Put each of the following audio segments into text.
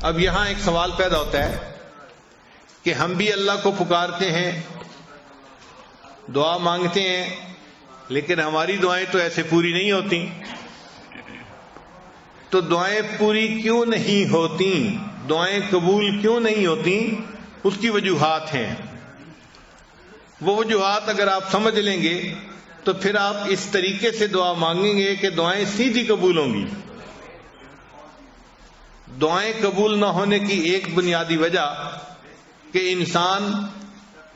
اب یہاں ایک سوال پیدا ہوتا ہے کہ ہم بھی اللہ کو پکارتے ہیں، دعا مانگتے ہیں، لیکن ہماری دعائیں تو ایسے پوری نہیں ہوتی. تو دعائیں پوری کیوں نہیں ہوتی؟ دعائیں قبول کیوں نہیں ہوتی؟ اس کی وجوہات ہیں. وہ وجوہات اگر آپ سمجھ لیں گے تو پھر آپ اس طریقے سے دعا مانگیں گے کہ دعائیں سیدھی قبول ہوں گی. دعائیں قبول نہ ہونے کی ایک بنیادی وجہ کہ انسان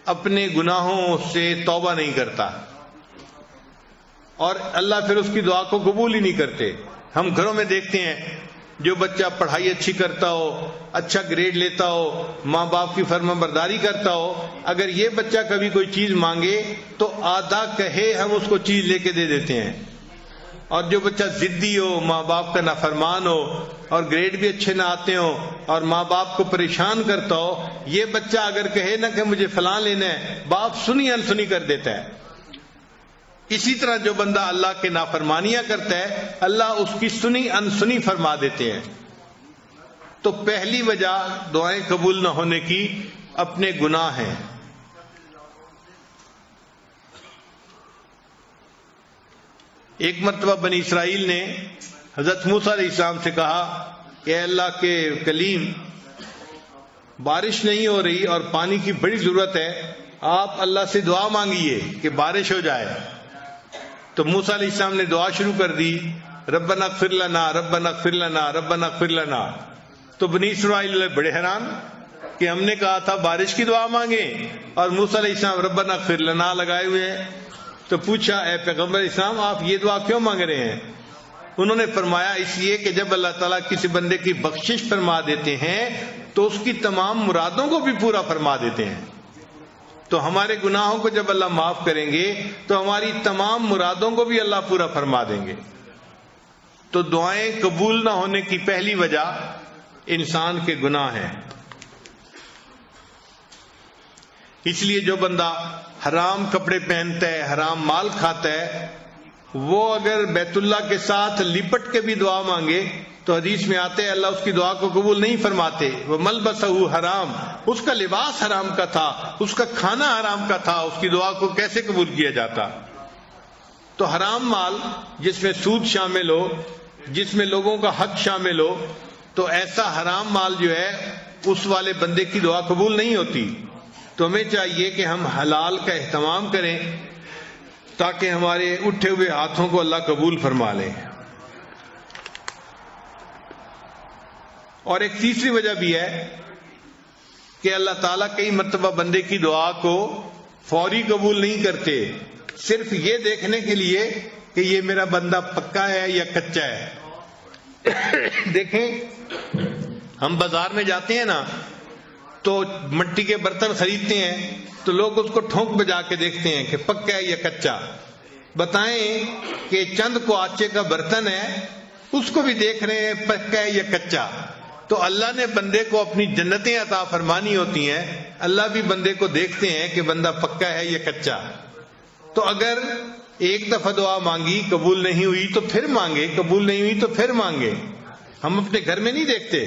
اپنے گناہوں سے توبہ نہیں کرتا، اور اللہ پھر اس کی دعا کو قبول ہی نہیں کرتے. ہم گھروں میں دیکھتے ہیں جو بچہ پڑھائی اچھی کرتا ہو، اچھا گریڈ لیتا ہو، ماں باپ کی فرما برداری کرتا ہو، اگر یہ بچہ کبھی کوئی چیز مانگے تو آدھا کہے ہم اس کو چیز لے کے دے دیتے ہیں. اور جو بچہ ضدی ہو، ماں باپ کا نافرمان ہو اور گریڈ بھی اچھے نہ آتے ہو اور ماں باپ کو پریشان کرتا ہو، یہ بچہ اگر کہے نا کہ مجھے فلاں لینا ہے، باپ سنی انسنی کر دیتا ہے. اسی طرح جو بندہ اللہ کے نافرمانیاں کرتا ہے، اللہ اس کی سنی انسنی فرما دیتے ہیں. تو پہلی وجہ دعائیں قبول نہ ہونے کی اپنے گناہ ہیں. ایک مرتبہ بنی اسرائیل نے حضرت موسیٰ علیہ السلام سے کہا کہ اے اللہ کے کلیم، بارش نہیں ہو رہی اور پانی کی بڑی ضرورت ہے، آپ اللہ سے دعا مانگیے کہ بارش ہو جائے. تو موسیٰ علیہ السلام نے دعا شروع کر دی، ربنا اغفر لنا ربنا اغفر لنا ربنا اغفر لنا. تو بنی اسرائیل بڑے حیران کہ ہم نے کہا تھا بارش کی دعا مانگیں اور موسیٰ علیہ السلام ربنا اغفر لنا لگائے ہوئے ہیں. تو پوچھا اے پیغمبر اسلام، آپ یہ دعا کیوں مانگ رہے ہیں؟ انہوں نے فرمایا اس لیے کہ جب اللہ تعالیٰ کسی بندے کی بخشش فرما دیتے ہیں تو اس کی تمام مرادوں کو بھی پورا فرما دیتے ہیں. تو ہمارے گناہوں کو جب اللہ معاف کریں گے تو ہماری تمام مرادوں کو بھی اللہ پورا فرما دیں گے. تو دعائیں قبول نہ ہونے کی پہلی وجہ انسان کے گناہ ہیں. اس لیے جو بندہ حرام کپڑے پہنتا ہے، حرام مال کھاتا ہے، وہ اگر بیت اللہ کے ساتھ لپٹ کے بھی دعا مانگے تو حدیث میں آتے ہیں اللہ اس کی دعا کو قبول نہیں فرماتے. وہ ملبسہ حرام، اس کا لباس حرام کا تھا، اس کا کھانا حرام کا تھا، اس کی دعا کو کیسے قبول کیا جاتا؟ تو حرام مال جس میں سود شامل ہو، جس میں لوگوں کا حق شامل ہو، تو ایسا حرام مال جو ہے اس والے بندے کی دعا قبول نہیں ہوتی. تو ہمیں چاہیے کہ ہم حلال کا اہتمام کریں تاکہ ہمارے اٹھے ہوئے ہاتھوں کو اللہ قبول فرما لے. اور ایک تیسری وجہ بھی ہے کہ اللہ تعالیٰ کئی مرتبہ بندے کی دعا کو فوری قبول نہیں کرتے، صرف یہ دیکھنے کے لیے کہ یہ میرا بندہ پکا ہے یا کچا ہے. دیکھیں ہم بازار میں جاتے ہیں نا تو مٹی کے برتن خریدتے ہیں تو لوگ اس کو ٹھونک بجا کے دیکھتے ہیں کہ پکا ہے یا کچا. بتائیں کہ چند کو آچے کا برتن ہے، اس کو بھی دیکھ رہے ہیں پکا ہے یا کچا. تو اللہ نے بندے کو اپنی جنتیں عطا فرمانی ہوتی ہیں، اللہ بھی بندے کو دیکھتے ہیں کہ بندہ پکا ہے یا کچا. تو اگر ایک دفعہ دعا مانگی قبول نہیں ہوئی تو پھر مانگے، قبول نہیں ہوئی تو پھر مانگے. ہم اپنے گھر میں نہیں دیکھتے،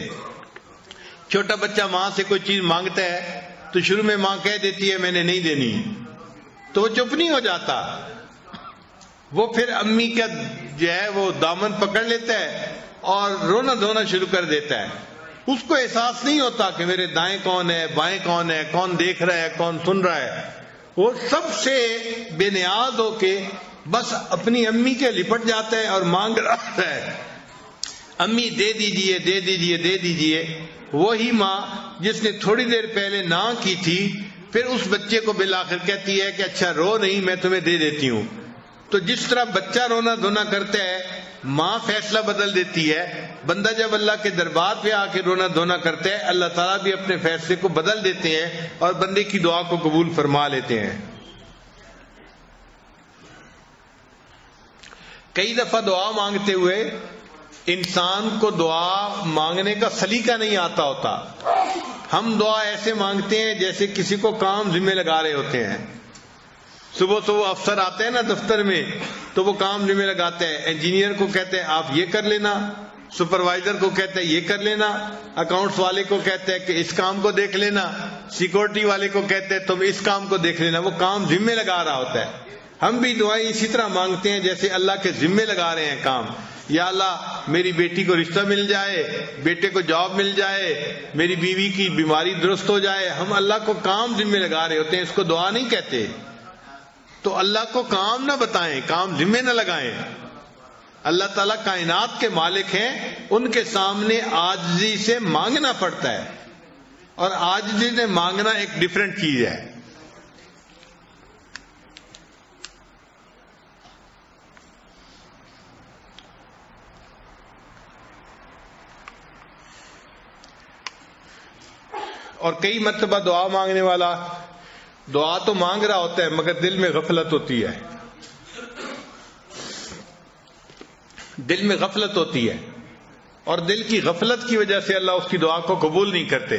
چھوٹا بچہ ماں سے کوئی چیز مانگتا ہے تو شروع میں ماں کہہ دیتی ہے میں نے نہیں دینی، تو وہ چپ نہیں ہو جاتا، وہ پھر امی کا جو ہے وہ دامن پکڑ لیتا ہے اور رونا دھونا شروع کر دیتا ہے. اس کو احساس نہیں ہوتا کہ میرے دائیں کون ہے، بائیں کون ہے، کون دیکھ رہا ہے، کون سن رہا ہے. وہ سب سے بے نیاز ہو کے بس اپنی امی کے لپٹ جاتا ہے اور مانگ رہا ہے امی دے دیجئے دے دیجئے دے دیجئے. وہی ماں جس نے تھوڑی دیر پہلے نہ کی تھی پھر اس بچے کو بالآخر کہتی ہے کہ اچھا رو نہیں، میں تمہیں دے دیتی ہوں. تو جس طرح بچہ رونا دھونا کرتا ہے ماں فیصلہ بدل دیتی ہے، بندہ جب اللہ کے دربار پہ آ کے رونا دھونا کرتا ہے اللہ تعالیٰ بھی اپنے فیصلے کو بدل دیتے ہیں اور بندے کی دعا کو قبول فرما لیتے ہیں. کئی دفعہ دعا مانگتے ہوئے انسان کو دعا مانگنے کا سلیقہ نہیں آتا ہوتا. ہم دعا ایسے مانگتے ہیں جیسے کسی کو کام ذمہ لگا رہے ہوتے ہیں. صبح صبح افسر آتے ہیں نا دفتر میں تو وہ کام ذمہ لگاتے ہیں. انجینئر کو کہتے ہیں آپ یہ کر لینا، سپروائزر کو کہتے ہیں یہ کر لینا، اکاؤنٹس والے کو کہتے ہیں کہ اس کام کو دیکھ لینا، سیکورٹی والے کو کہتے ہیں تم اس کام کو دیکھ لینا. وہ کام ذمہ لگا رہا ہوتا ہے. ہم بھی دعائیں اسی طرح مانگتے ہیں جیسے اللہ کے ذمہ لگا رہے ہیں کام. یا اللہ میری بیٹی کو رشتہ مل جائے، بیٹے کو جاب مل جائے، میری بیوی کی بیماری درست ہو جائے. ہم اللہ کو کام ذمہ لگا رہے ہوتے ہیں، اس کو دعا نہیں کہتے. تو اللہ کو کام نہ بتائیں، کام ذمہ نہ لگائیں. اللہ تعالیٰ کائنات کے مالک ہیں، ان کے سامنے عاجزی سے مانگنا پڑتا ہے، اور عاجزی سے مانگنا ایک ڈیفرنٹ چیز ہے. اور کئی مرتبہ دعا مانگنے والا دعا تو مانگ رہا ہوتا ہے مگر دل میں غفلت ہوتی ہے، دل میں غفلت ہوتی ہے، اور دل کی غفلت کی وجہ سے اللہ اس کی دعا کو قبول نہیں کرتے.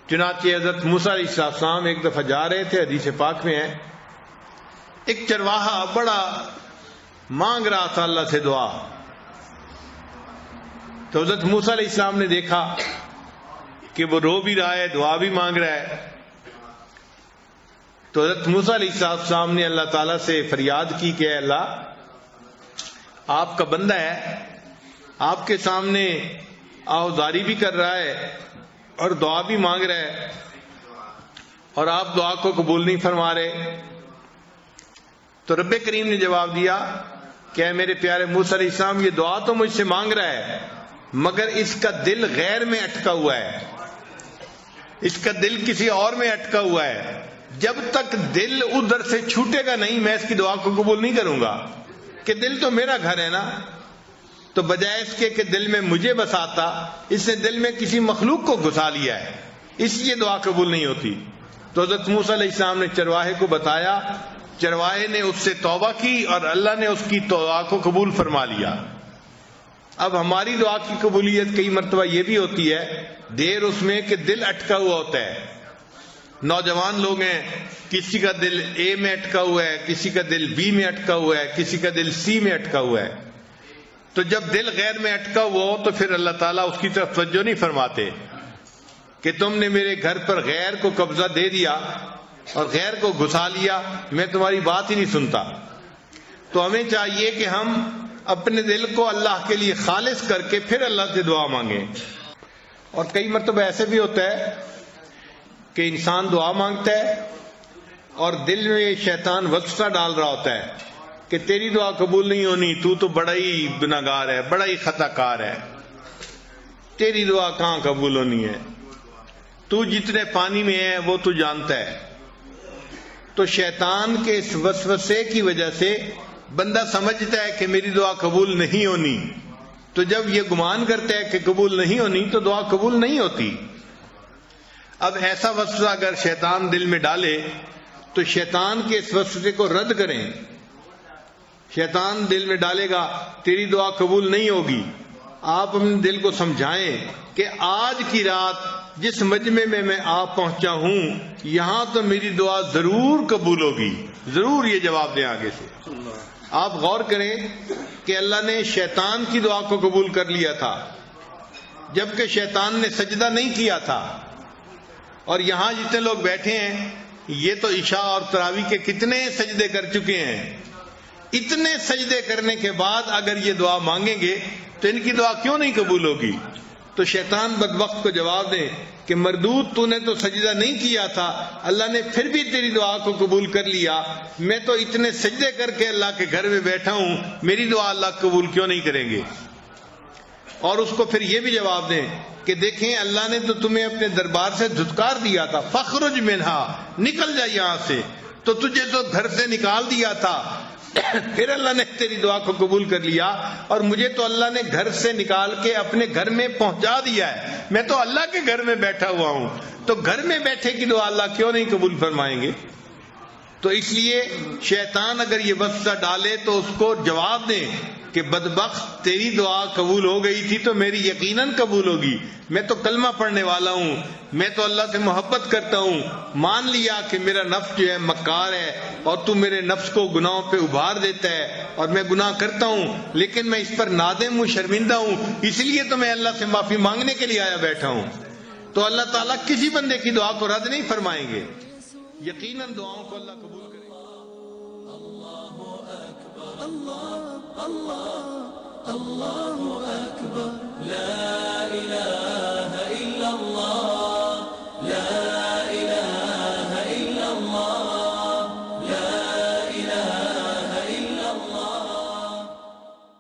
چنانچہ حضرت موسیٰ علیہ السلام ایک دفعہ جا رہے تھے، حدیث پاک میں ہے، ایک چرواہا بڑا مانگ رہا تھا اللہ سے دعا. تو حضرت موسیٰ علیہ السلام نے دیکھا کہ وہ رو بھی رہا ہے، دعا بھی مانگ رہا ہے. تو حضرت موسیٰ علیہ السلام نے اللہ تعالیٰ سے فریاد کی کہ اے اللہ، آپ کا بندہ ہے، آپ کے سامنے آہوازاری بھی کر رہا ہے اور دعا بھی مانگ رہا ہے، اور آپ دعا کو قبول نہیں فرما رہے. تو رب کریم نے جواب دیا کہ اے میرے پیارے موسیٰ علیہ السلام، یہ دعا تو مجھ سے مانگ رہا ہے مگر اس کا دل غیر میں اٹکا ہوا ہے، اس کا دل کسی اور میں اٹکا ہوا ہے. جب تک دل ادھر سے چھوٹے گا نہیں میں اس کی دعا کو قبول نہیں کروں گا. کہ دل تو میرا گھر ہے نا، تو بجائے اس کے کہ دل میں مجھے بساتا، اس نے دل میں کسی مخلوق کو گھسا لیا ہے، اس لیے دعا قبول نہیں ہوتی. تو حضرت موسیٰ علیہ السلام نے چرواہے کو بتایا، چرواہے نے اس سے توبہ کی اور اللہ نے اس کی دعا کو قبول فرما لیا. اب ہماری دعا کی قبولیت کئی مرتبہ یہ بھی ہوتی ہے دیر اس میں کہ دل اٹکا ہوا ہوتا ہے. نوجوان لوگ ہیں، کسی کا دل اے میں اٹکا ہوا ہے، کسی کا دل بی میں اٹکا ہوا ہے، کسی کا دل سی میں اٹکا ہوا ہے. تو جب دل غیر میں اٹکا ہوا ہو تو پھر اللہ تعالیٰ اس کی طرف توجہ نہیں فرماتے کہ تم نے میرے گھر پر غیر کو قبضہ دے دیا اور غیر کو گھسا لیا، میں تمہاری بات ہی نہیں سنتا. تو ہمیں چاہیے کہ ہم اپنے دل کو اللہ کے لیے خالص کر کے پھر اللہ سے دعا مانگیں. اور کئی مرتبہ ایسے بھی ہوتا ہے کہ انسان دعا مانگتا ہے اور دل میں شیطان وسوسہ ڈال رہا ہوتا ہے کہ تیری دعا قبول نہیں ہونی، تو بڑا ہی گناہگار ہے، بڑا ہی خطا کار ہے، تیری دعا کہاں قبول ہونی ہے، تو جتنے پانی میں ہے وہ تو جانتا ہے. تو شیطان کے اس وسوسے کی وجہ سے بندہ سمجھتا ہے کہ میری دعا قبول نہیں ہونی. تو جب یہ گمان کرتا ہے کہ قبول نہیں ہونی تو دعا قبول نہیں ہوتی. اب ایسا وسوسہ اگر شیطان دل میں ڈالے تو شیطان کے اس وسوسے کو رد کریں. شیطان دل میں ڈالے گا تیری دعا قبول نہیں ہوگی، آپ اپنے دل کو سمجھائیں کہ آج کی رات جس مجمع میں میں آپ پہنچا ہوں یہاں تو میری دعا ضرور قبول ہوگی. ضرور یہ جواب دیں آگے سے. آپ غور کریں کہ اللہ نے شیطان کی دعا کو قبول کر لیا تھا جبکہ شیطان نے سجدہ نہیں کیا تھا. اور یہاں جتنے لوگ بیٹھے ہیں یہ تو عشاء اور تراویح کے کتنے سجدے کر چکے ہیں. اتنے سجدے کرنے کے بعد اگر یہ دعا مانگیں گے تو ان کی دعا کیوں نہیں قبول ہوگی؟ تو شیطان بدبخت کو جواب دے کہ مردود تو نے تو سجدہ نہیں کیا تھا، اللہ نے پھر بھی تیری دعا کو قبول کر لیا. میں تو اتنے سجدے کر کے اللہ کے گھر میں بیٹھا ہوں، میری دعا اللہ قبول کیوں نہیں کریں گے؟ اور اس کو پھر یہ بھی جواب دیں کہ دیکھیں اللہ نے تو تمہیں اپنے دربار سے دھتکار دیا تھا، فخرج منہا، نکل جا یہاں سے، تو تجھے تو گھر سے نکال دیا تھا، پھر اللہ نے تیری دعا کو قبول کر لیا، اور مجھے تو اللہ نے گھر سے نکال کے اپنے گھر میں پہنچا دیا ہے، میں تو اللہ کے گھر میں بیٹھا ہوا ہوں، تو گھر میں بیٹھے کی دعا اللہ کیوں نہیں قبول فرمائیں گے؟ تو اس لیے شیطان اگر یہ وسوسہ ڈالے تو اس کو جواب دیں کہ بدبخت تیری دعا قبول ہو گئی تھی تو میری یقیناً قبول ہوگی. میں تو کلمہ پڑھنے والا ہوں, میں تو اللہ سے محبت کرتا ہوں, مان لیا کہ میرا نفس جو ہے مکار ہے اور تو میرے نفس کو گناہوں پہ ابھار دیتا ہے اور میں گناہ کرتا ہوں, لیکن میں اس پر نادم ہوں, شرمندہ ہوں, اس لیے تو میں اللہ سے معافی مانگنے کے لیے آیا بیٹھا ہوں. تو اللہ تعالیٰ کسی بندے کی دعا کو رد نہیں فرمائیں گے, یقیناً دعاؤں کو اللہ قبول کرے گا. اللہ اکبر لا الہ الا اللہ